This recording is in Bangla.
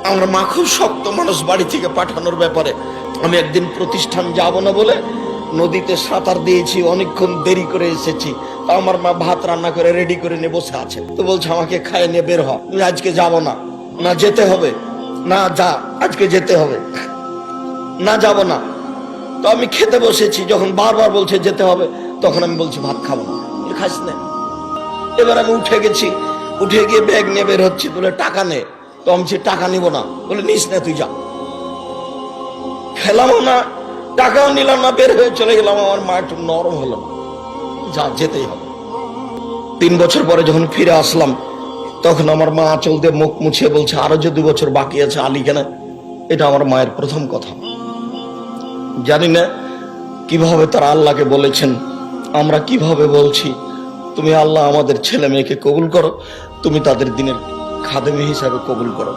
আমার মা খুব শক্ত মানুষ বাড়ি থেকে পাঠানোর ব্যাপারে। আমি একদিন প্রতিষ্ঠান যাব না বলে নদীতে সাঁতার দিয়েছি, অনেকক্ষণ দেরি করে এসেছি। আমার মা ভাত রান্না করে রেডি করে নিয়ে বসে আছে, তো বলছে আমাকে খাইয়ে নিয়ে বের হ, আজকে যাব না। না যেতে হবে, না যা, আজকে যেতে হবে, না যাব না। তো আমি খেতে বসেছি, যখন বারবার বলছে যেতে হবে, তখন আমি বলছি ভাত খাবো না। খাইস না। এবার আমি উঠে গেছি, উঠে গিয়ে ব্যাগ নিয়ে বের হচ্ছি, বলে টাকা নে। তো আমি টাকা নিব না, বলে নিস না, তুই যা। খেলামও না, টাকাও নিলাম না, বের হয়ে চলে গেলাম। আমার মা একটু নরম হলো, যা যেতেই হবে। 3 বছর পরে যখন ফিরে আসলাম, তখন আমার মা আঁচল দিয়ে মুখ মুছিয়ে বলছে আরো যে 2 বছর বাকি আছে, আলী কেন? এটা আমার মায়ের প্রথম কথা। জানি না কিভাবে তারা আল্লাহকে বলেছেন, আমরা কিভাবে বলছি তুমি আল্লাহ আমাদের ছেলে মেয়েকে কবুল করো, তুমি তাদের দিনের খাদেমী হিসাবে কবুল করো।